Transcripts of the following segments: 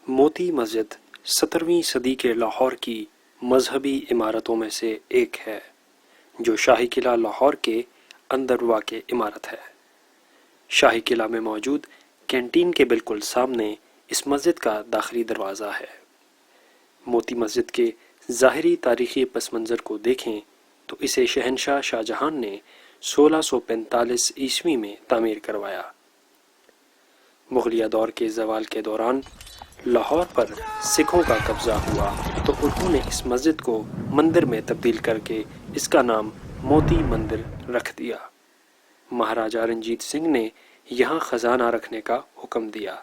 موتی مسجد 17ویں صدی کے لاہور کی مذہبی عمارتوں میں سے ایک ہے جو شاہی قلعہ لاہور کے اندر واقع عمارت ہے۔ شاہی قلعہ میں موجود کینٹین کے بالکل سامنے اس مسجد کا داخلی دروازہ ہے۔ موتی مسجد کے ظاہری تاریخی پس منظر کو دیکھیں تو اسے شہنشاہ شاہجہان نے 1645 عیسوی میں تعمیر کروایا۔ مغلیہ دور کے زوال کے دوران لاہور پر سکھوں کا قبضہ ہوا تو انہوں نے اس مسجد کو مندر میں تبدیل کر کے اس کا نام موتی مندر رکھ دیا۔ مہاراجہ رنجیت سنگھ نے یہاں خزانہ رکھنے کا حکم دیا۔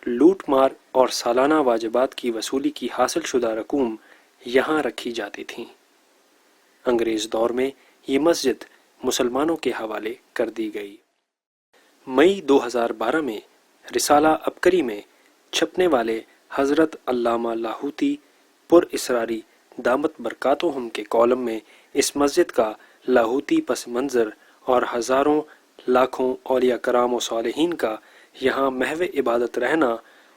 لوٹ مار اور سالانہ واجبات کی وصولی کی حاصل شدہ رقوم یہاں رکھی جاتی تھیں۔ انگریز دور میں یہ مسجد مسلمانوں کے حوالے کر دی گئی۔ مئی 2012 میں رسالہ عبقری میں چھپنے والے حضرت علامہ لاہوتی پر اسراری دامت برکاتہم کے کالم میں اس مسجد کا لاہوتی پس منظر اور ہزاروں لاکھوں اولیاء کرام و صالحین کا یہاں محو عبادت رہنا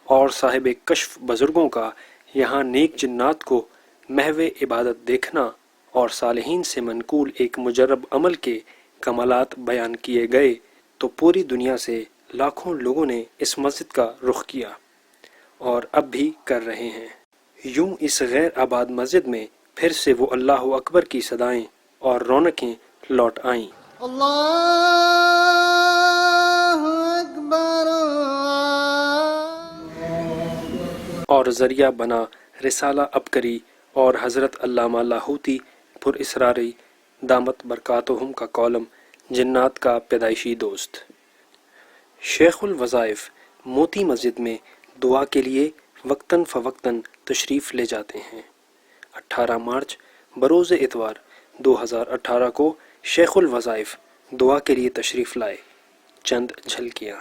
اور صاحب کشف بزرگوں کا یہاں نیک جنات کو محو عبادت دیکھنا اور صالحین سے منقول ایک مجرب عمل کے کمالات بیان کیے گئے تو پوری دنیا سے لاکھوں لوگوں نے اس مسجد کا رخ کیا اور اب بھی کر رہے ہیں۔ یوں اس غیر آباد مسجد میں پھر سے وہ اللہ اکبر کی صدائیں اور رونقیں لوٹ آئیں۔ اللہ اکبر اور ذریعہ بنا رسالہ عبقری اور حضرت علامہ لاہوتی پر اسراری دامت برکاتہم کا کالم جنات کا پیدائشی دوست۔ شیخ الوظائف موتی مسجد میں دعا کے لیے وقتاً فوقتاً تشریف لے جاتے ہیں۔ 18 مارچ بروز اتوار 2018 کو شیخ الوظائف دعا کے لیے تشریف لائے۔ چند جھلکیاں۔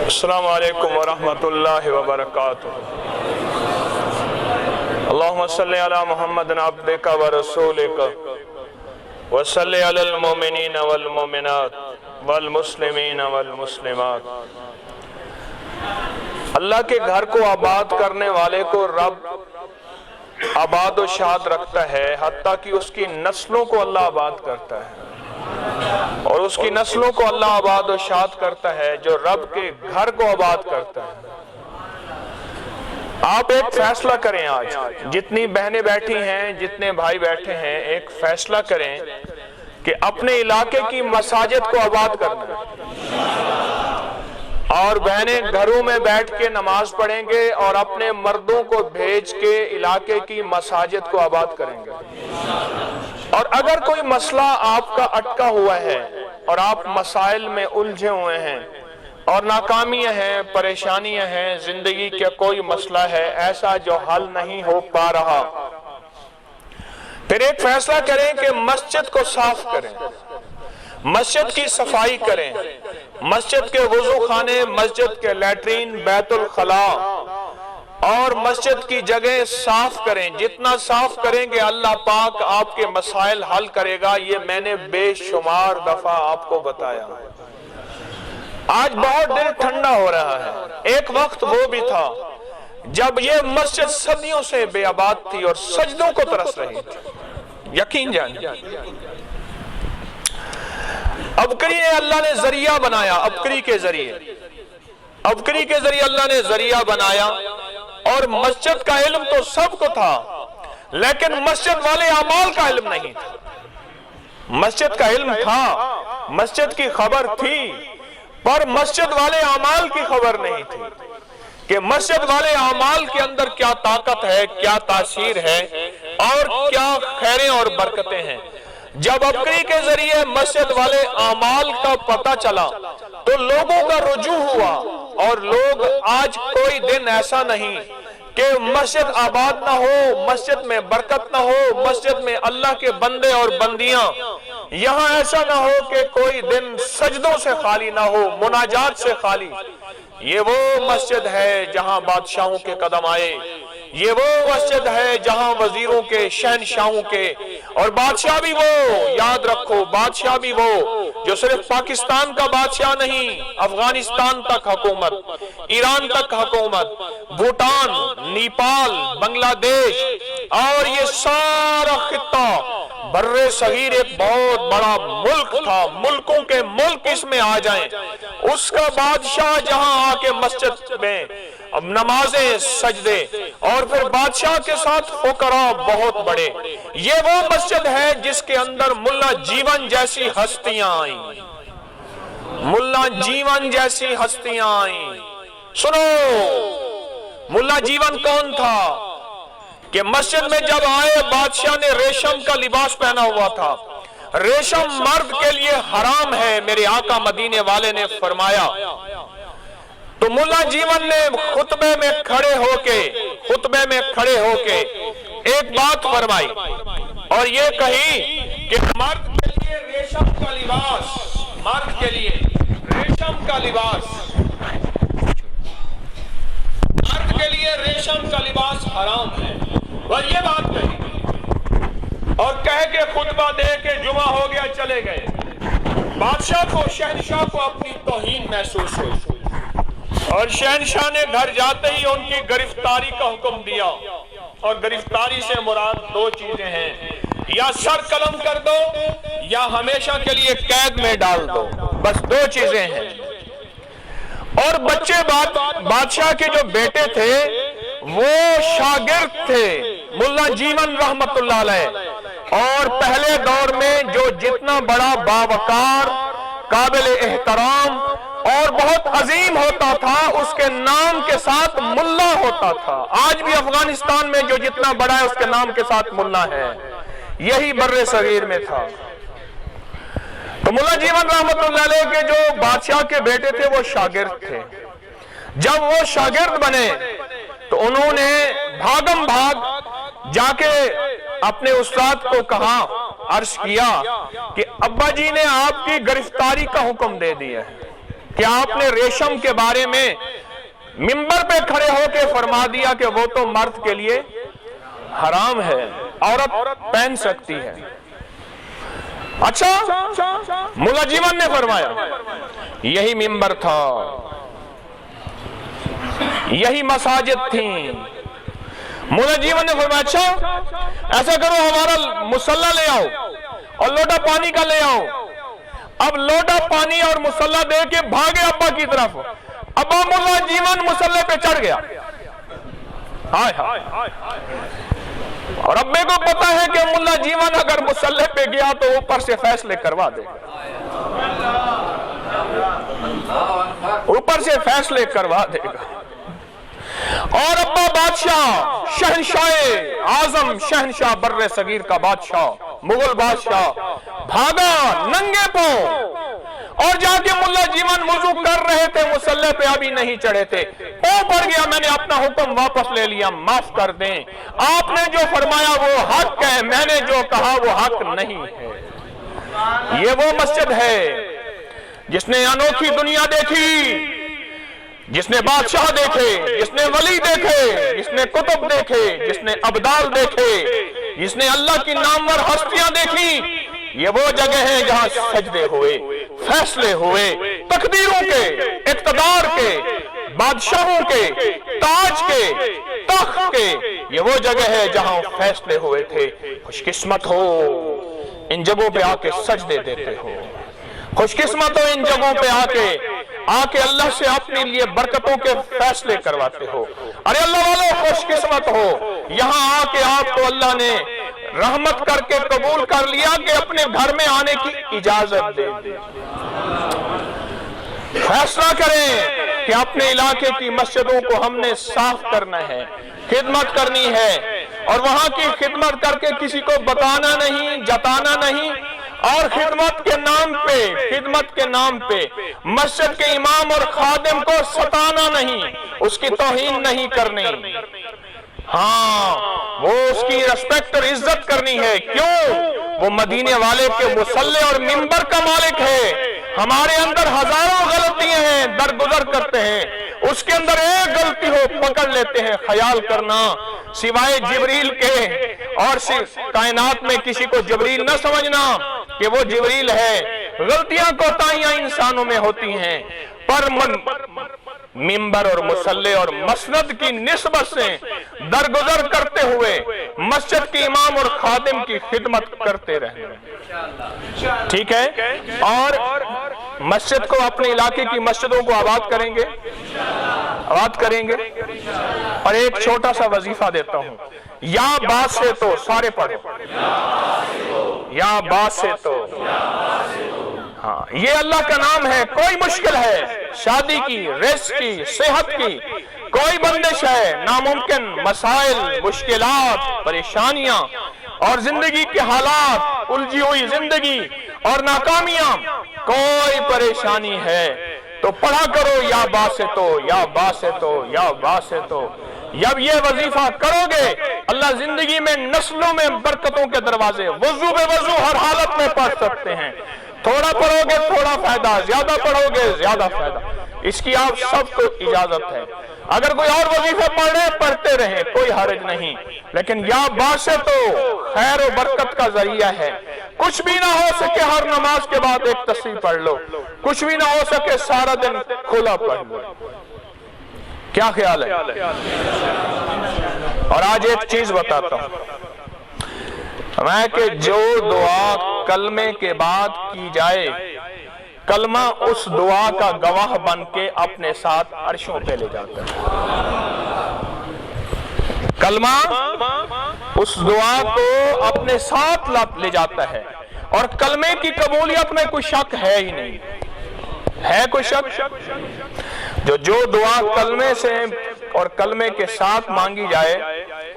السلام علیکم ورحمۃ اللہ وبرکاتہ۔ اللہم صلی علی محمد عبدک ورسولک وصلی علی المومنین والمومنات والمسلمین والمسلمات۔ اللہ کے گھر کو آباد کرنے والے کو رب آباد و شاد رکھتا ہے، حتیٰ کہ اس کی نسلوں کو اللہ آباد کرتا ہے، اور اس کی نسلوں کو اللہ آباد و شاد کرتا ہے جو رب کے گھر کو آباد کرتا ہے۔ آپ ایک فیصلہ کریں، آج جتنی بہنیں بیٹھی ہیں، جتنے بھائی بیٹھے ہیں، ایک فیصلہ کریں کہ اپنے علاقے کی مساجد کو آباد کرنا ہے، اور بہنیں گھروں میں بیٹھ کے نماز پڑھیں گے اور اپنے مردوں کو بھیج کے علاقے کی مساجد کو آباد کریں گے۔ اور اگر کوئی مسئلہ آپ کا اٹکا ہوا ہے اور آپ مسائل میں الجھے ہوئے ہیں اور ناکامیاں ہیں، پریشانیاں ہیں، زندگی کا کوئی مسئلہ ہے ایسا جو حل نہیں ہو پا رہا، پھر ایک فیصلہ کریں کہ مسجد کو صاف کریں، مسجد کی صفائی کریں، مسجد کے وضو خانے، مسجد کے لیٹرین، بیت الخلاء اور مسجد کی جگہ صاف کریں۔ جتنا صاف کریں گے اللہ پاک آپ کے مسائل حل کرے گا۔ یہ میں نے بے شمار دفعہ آپ کو بتایا۔ آج بہت دل ٹھنڈا ہو رہا ہے۔ ایک وقت وہ بھی تھا جب یہ مسجد صدیوں سے بے آباد تھی اور سجدوں کو ترس رہی تھی، یقین جانیں۔ عبقری نے اللہ نے ذریعہ بنایا، عبقری کے ذریعے اللہ نے ذریعہ بنایا، اور مسجد کا علم تو سب کو تھا لیکن مسجد والے اعمال کا علم نہیں تھا۔ مسجد کا علم تھا، مسجد کی خبر تھی، پر مسجد والے اعمال کی خبر نہیں تھی کہ مسجد والے اعمال کے اندر کیا طاقت ہے، کیا تاثیر ہے اور کیا خیریں اور برکتیں ہیں۔ جب عبقری کے ذریعے مسجد والے اعمال کا پتہ چلا تو لوگوں کا رجوع ہوا، اور لوگ آج کوئی دن ایسا نہیں کہ مسجد آباد نہ ہو، مسجد میں برکت نہ ہو، مسجد میں اللہ کے بندے اور بندیاں، یہاں ایسا نہ ہو کہ کوئی دن سجدوں سے خالی نہ ہو، مناجات سے خالی۔ یہ وہ مسجد ہے جہاں بادشاہوں کے قدم آئے، یہ وہ مسجد ہے جہاں وزیروں کے، شہنشاہوں کے، اور بادشاہ بھی وہ، یاد رکھو، بادشاہ بھی وہ جو صرف پاکستان کا بادشاہ نہیں، افغانستان تک حکومت، ایران تک حکومت، بھوٹان، نیپال، بنگلہ دیش، اور یہ سارا خطہ بر صغیر ایک بہت بڑا ملک تھا، ملکوں کے ملک اس میں آ جائیں، اس کا بادشاہ جہاں آ کے مسجد میں نمازیں، سجدے، اور پھر بادشاہ کے ساتھ فقراء بہت بڑے، یہ وہ مسجد ہے جس کے اندر ملا جیون جیسی ہستیاں آئیں، ملا جیون جیسی ہستیاں آئیں۔ سنو، ملا جیون کون تھا کہ مسجد میں جب آئے بادشاہ نے ریشم کا لباس پہنا ہوا تھا، ریشم مرد کے لیے حرام ہے، میرے آقا مدینے والے نے فرمایا۔ تو ملا جیون نے خطبے میں کھڑے ہو کے ایک بات فرمائی اور یہ کہی کہ مرد کے لیے ریشم کا لباس، مرد کے لیے ریشم کا لباس، مرد کے لیے ریشم کا لباس حرام ہے، اور یہ بات کہی اور کہہ کے خطبہ دے کے جمعہ ہو گیا، چلے گئے۔ بادشاہ کو، شہنشاہ کو اپنی توہین محسوس ہوئی، اور شہنشاہ نے گھر جاتے ہی ان کی گرفتاری کا حکم دیا، اور گرفتاری سے مراد دو چیزیں ہیں، یا سر قلم کر دو یا ہمیشہ کے لیے قید میں ڈال دو، بس دو چیزیں ہیں۔ اور بچے بادشاہ کے جو بیٹے تھے وہ شاگرد تھے ملا جیون رحمت اللہ علیہ، اور پہلے دور میں جو جتنا بڑا باوقار، قابل احترام اور بہت عظیم ہوتا تھا اس کے نام کے ساتھ ملا ہوتا تھا۔ آج بھی افغانستان میں جو جتنا بڑا ہے اس کے نام کے ساتھ ملا ہے، یہی بر صغیر میں تھا۔ تو ملا جیون رحمت اللہ علیہ کے جو بادشاہ کے بیٹے تھے وہ شاگرد تھے۔ جب وہ شاگرد بنے تو انہوں نے بھاگم بھاگ جا کے اپنے استاد کو کہا، عرض کیا کہ ابا جی نے آپ کی گرفتاری کا حکم دے دیا ہے کہ آپ نے ریشم کے بارے میں منبر پہ کھڑے ہو کے فرما دیا کہ وہ تو مرد کے لیے حرام ہے، عورت پہن سکتی ہے۔ اچھا، ملا جیون نے فرمایا، یہی منبر تھا، یہی مساجد تھیں۔ ملا جیون نے فرمایا، اچھا ایسا کرو، ہمارا مصلی لے آؤ اور لوٹا پانی کا لے آؤ۔ اب لوٹا پانی اور مصلی دے کے بھاگے ابا کی طرف، ابا ملا جیون مصلی پہ چڑھ گیا، اور ابے کو پتا ہے کہ ملا جیون اگر مصلی پہ گیا تو اوپر سے فیصلے کروا دے گا، اوپر سے فیصلے کروا دے گا۔ اور ابا بادشاہ، شہنشاہ اعظم، شہنشاہ بر صغیر کا بادشاہ، مغل بادشاہ، بھاگا ننگے پاؤں، اور جا کے ملا جیون وضو کر رہے تھے، مصلی پہ ابھی نہیں چڑھے تھے، پاؤں پڑ گیا، میں نے اپنا حکم واپس لے لیا، معاف کر دیں، آپ نے جو فرمایا وہ حق ہے، میں نے جو کہا وہ حق نہیں ہے۔ یہ وہ مسجد ہے جس نے انوکھی دنیا دیکھی، جس نے بادشاہ دیکھے، جس نے ولی دیکھے، جس نے کتب دیکھے، جس نے ابدال دیکھے، جس نے اللہ کی نامور ہستیاں دیکھی۔ یہ وہ جگہ ہے جہاں سجدے ہوئے، فیصلے ہوئے، تقدیروں کے، اقتدار کے، بادشاہوں کے، تاج کے، تخت کے، یہ وہ جگہ ہے جہاں فیصلے ہوئے تھے۔ خوش قسمت ہو ان جگہوں پہ آ کے سجدے دیتے ہو، خوش قسمت ہو ان جگہوں پہ آ کے اللہ سے اپنے لیے برکتوں کے فیصلے کرواتے ہو۔ ارے اللہ والوں، خوش قسمت ہو، یہاں آ کے آپ کو اللہ نے رحمت کر کے قبول کر لیا کہ اپنے گھر میں آنے کی اجازت دے دی۔ فیصلہ کریں کہ اپنے علاقے کی مسجدوں کو ہم نے صاف کرنا ہے، خدمت کرنی ہے، اور وہاں کی خدمت کر کے کسی کو بتانا نہیں، جتانا نہیں، اور خدمت کے نام پہ مسجد کے امام اور خادم کو ستانا نہیں، اس کی توہین نہیں کرنی۔ ہاں وہ اس کی رسپیکٹ اور عزت کرنی ہے. کیوں؟ وہ مدینے والے کے مصلی اور منبر کا مالک ہے. ہمارے اندر ہزاروں غلطیاں ہیں، درگزر کرتے ہیں، اس کے اندر ایک غلطی ہو پکڑ لیتے ہیں. خیال کرنا سوائے جبریل کے اور کائنات میں کسی کو جبریل نہ سمجھنا کہ وہ جبریل ہے. غلطیاں کوتاہیاں انسانوں میں ہوتی ہیں، پر منبر اور مصلی اور مسند کی نسبت سے درگزر کرتے ہوئے مسجد کے امام اور خادم کی خدمت کرتے رہنا. ٹھیک ہے؟ اور مسجد کو، اپنے علاقے کی مسجدوں کو آباد کریں گے، آباد کریں گے. اور ایک چھوٹا سا وظیفہ دیتا ہوں، یا بات سے تو، سارے پڑھو، یا بات سے تو. ہاں یہ اللہ کا نام ہے. کوئی مشکل ہے شادی کی، رزق کی، صحت کی، کوئی بندش ہے، ناممکن مسائل، مشکلات، پریشانیاں اور زندگی کے حالات، الجھی ہوئی زندگی اور ناکامیاں، کوئی پریشانی ہے تو پڑھا کرو یا باسطو، یا باسطو، یا باسطو. جب یہ وظیفہ کرو گے اللہ زندگی میں نسلوں میں برکتوں کے دروازے وضو بے وضو ہر حالت میں پڑھ سکتے ہیں. تھوڑا پڑھو گے تھوڑا فائدہ، زیادہ پڑھو گے زیادہ فائدہ. اس کی آپ سب کو اجازت ہے. اگر کوئی اور وظیفے پڑھتے رہیں کوئی حرج نہیں، لیکن یا باسطو خیر و برکت کا ذریعہ ہے. کچھ بھی نہ ہو سکے ہر نماز کے بعد ایک تسبیح پڑھ لو، کچھ بھی نہ ہو سکے سارا دن کھلا پڑھ لو. کیا خیال ہے؟ اور آج ایک چیز بتاتا ہوں میں کہ جو دعا کلمے کے بعد کی جائے، کلمہ اس دعا کا گواہ بن کے اپنے ساتھ عرشوں پہ لے جاتا ہے. کلمہ اس دعا کو اپنے ساتھ لے جاتا ہے. اور کلمے کی قبولیت میں کوئی شک ہے ہی نہیں. ہے کوئی شک؟ جو دعا کلمے سے اور کلمے کے ساتھ مانگی جائے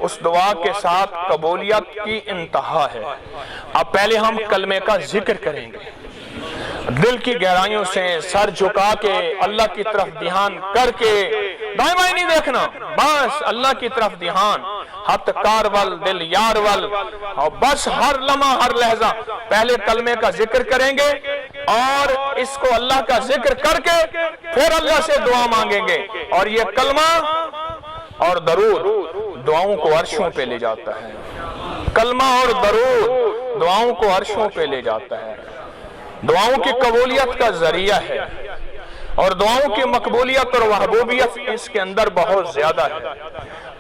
اس دعا کے ساتھ قبولیت کی انتہا ہے. اب پہلے ہم کلمے کا ذکر کریں گے، دل کی گہرائیوں سے سر جھکا کے اللہ کی طرف دھیان کر کے، دائیں بائیں نہیں دیکھنا، بس اللہ کی طرف دھیان، ہاتھ کار ول دل یار ول، اور بس ہر لمحہ ہر لہجہ پہلے کلمے کا ذکر کریں گے اور اس کو اللہ کا ذکر کر کے پھر اللہ سے دعا مانگیں گے. اور یہ کلمہ اور درود دعاؤں کو عرشوں پہ لے جاتا ہے. کلمہ اور درود دعاؤں کو عرشوں پہ لے جاتا ہے، دعاؤں کی قبولیت کا ذریعہ ہے. اور دعاؤں کی مقبولیت اور محبوبیت اس کے اندر بہت زیادہ ہے.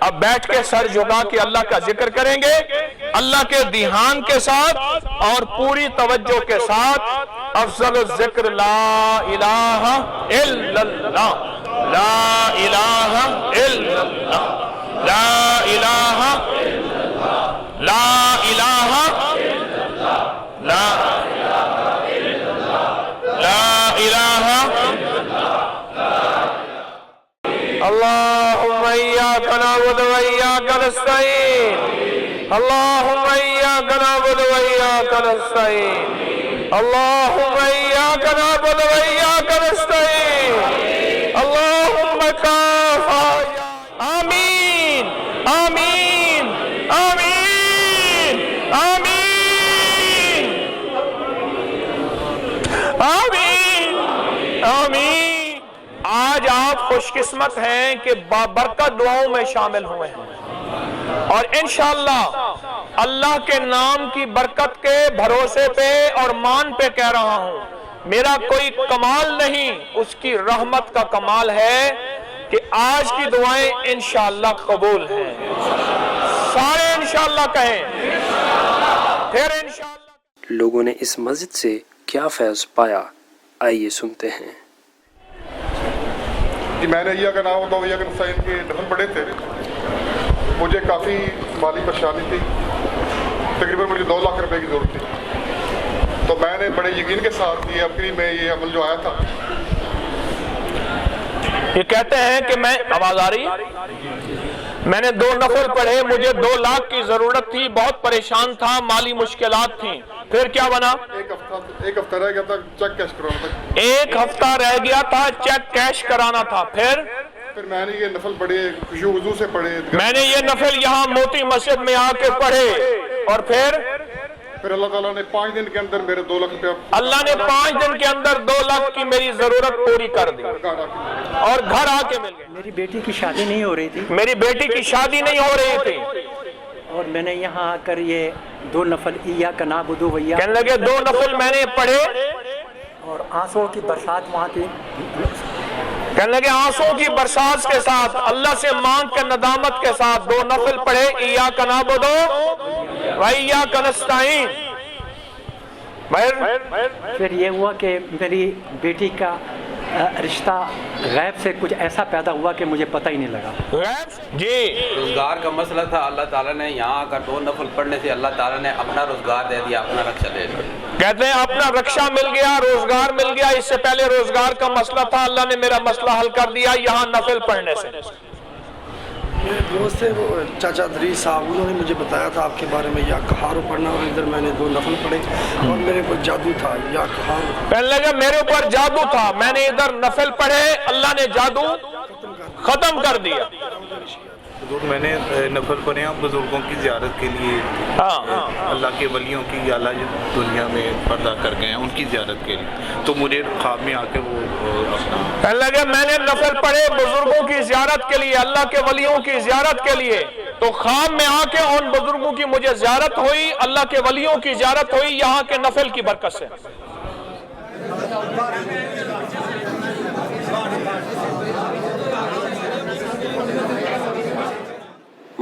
اب بیٹھ کے سر جھکا کے اللہ کا ذکر کریں گے اللہ کے دھیان کے ساتھ اور پوری توجہ کے ساتھ. افضل الذکر لا الہ الا اللہ، لا الہ الا اللہ، لا الہ الا اللہ، لا الہ الا اللہ، لا الہ الا اللہ. اللہم ایاک نعبد و ایاک نستعین، اللہم ایاک نعبد و ایاک نستعین، اللہم ایاک نعبد و ایاک نستعین، اللہم کافا. آمین آمین آمین آمین آمین آمین. آج آپ خوش قسمت ہیں کہ بابرکت دعاؤں میں شامل ہوئے ہیں، اور انشاءاللہ اللہ کے نام کی برکت کے بھروسے پہ اور مان پہ کہہ رہا ہوں، میرا کوئی کمال نہیں، اس کی رحمت کا کمال ہے کہ آج کی دعائیں انشاءاللہ قبول ہیں. سارے انشاءاللہ کہیں، پھر انشاءاللہ. لوگوں نے اس مسجد سے کیا فیض پایا، آئیے سنتے ہیں. کہ میں نے ایاک نعبد و ایاک نستعین کے نفل پڑھے تھے، مجھے کافی مالی پریشانی تھی، تقریباً مجھے 2 لاکھ روپے کی ضرورت تھی. تو میں نے بڑے یقین کے ساتھ یہ اپنی میں یہ عمل جو آیا تھا. یہ کہتے ہیں کہ میں آواز آ رہی ہے، میں نے 2 نفل پڑھے، مجھے 2 لاکھ کی ضرورت تھی، بہت پریشان تھا، مالی مشکلات تھیں. پھر کیا بنا؟ ایک ہفتہ رہ گیا تھا چیک کیش کرانا تھا. ایک ہفتہ رہ گیا تھا چیک کیش کرانا تھا. پھر پھر میں نے یہ نفل پڑھے خشوع وضو سے پڑھے میں نے یہ نفل یہاں موتی مسجد میں آ کے پڑھے اور پھر اللہ تعالیٰ نے 5 دن کے اندر میرے 2 لاکھ روپیہ اللہ نے 5 دن کے اندر 2 لاکھ کی میری ضرورت پوری کر دی اور گھر آ کے مل گئے. میری بیٹی کی شادی نہیں ہو رہی تھی میری بیٹی کی شادی نہیں ہو رہی تھی اور میں نے یہاں آ کر یہ 2 نفل ایاک نعبد و ایاک کہنے لگے 2 نفل میں نے پڑھے اور آنسوں کی برسات وہاں تھی. کہنے لگے آنسوں کی برسات کے ساتھ اللہ سے مانگ کے ندامت کے ساتھ 2 نفل پڑھے ایاک نعبد و ایاک نستعین. پھر یہ ہوا کہ میری بیٹی کا رشتہ غیب سے کچھ ایسا پیدا ہوا کہ مجھے پتہ ہی نہیں لگا. جی روزگار کا مسئلہ تھا. اللہ تعالیٰ نے یہاں آ کر 2 نفل پڑھنے سے اللہ تعالیٰ نے اپنا روزگار دے دیا, اپنا رکشہ دے دیا. کہتے ہیں اپنا رکشہ مل گیا, روزگار مل گیا. اس سے پہلے روزگار کا مسئلہ تھا, اللہ نے میرا مسئلہ حل کر دیا یہاں نفل پڑھنے سے. میرے دوست تھے وہ چاچا دری صاحب, انہوں نے مجھے بتایا تھا آپ کے بارے میں, یا کہارو پڑھنا, اور ادھر میں نے 2 نفل پڑھے اور میرے کو جادو تھا یا کہارو. کہنے لگا میرے اوپر جادو تھا, میں نے ادھر نفل پڑھے, اللہ نے جادو ختم کر دیا. میں نے نفل پڑھے ہیں بزرگوں کی زیارت کے لیے, اللہ کے ولیوں کی اللہ جو دنیا میں پردہ کر گئے ہیں ان کی زیارت کے لیے, تو مجھے خواب میں آ کے وہ اپنا کہنے لگے میں نے نفل پڑھے بزرگوں کی زیارت کے لیے, اللہ کے ولیوں کی زیارت کے لیے, تو خواب میں آ کے ان بزرگوں کی مجھے زیارت ہوئی, اللہ کے ولیوں کی زیارت ہوئی یہاں کے نفل کی برکت سے.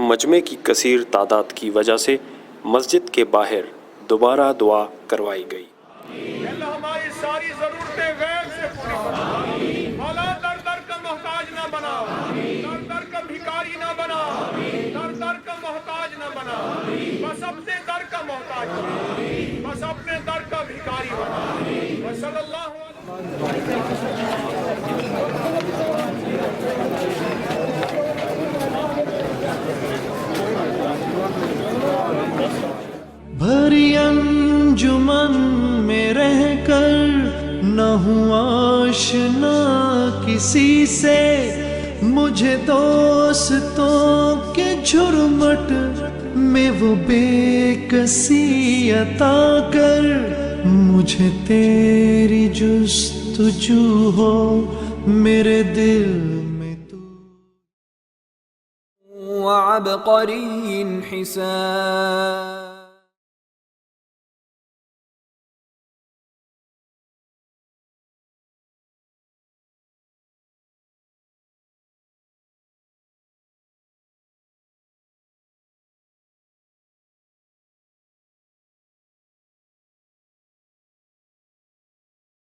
مجمع کی کثیر تعداد کی وجہ سے مسجد کے باہر دوبارہ دعا کروائی گئی. اللہ ہماری ساری ضرورتیں غیب سے پوری کرو, مولا در در کا محتاج نہ بنا, در در کا بھکاری نہ بنا, در در کا محتاج نہ بنا, بس اپنے در کا محتاج بنا, بس اپنے در کا بھکاری بنا. صلی اللہ بھری انجمن میں رہ کر نہ ہوں آشنا کسی سے, مجھے دوستوں کے جھرمٹ میں وہ بے کسی عطا کر, مجھے تیری جستجو ہو میرے دل میں تو. وعبقری حسان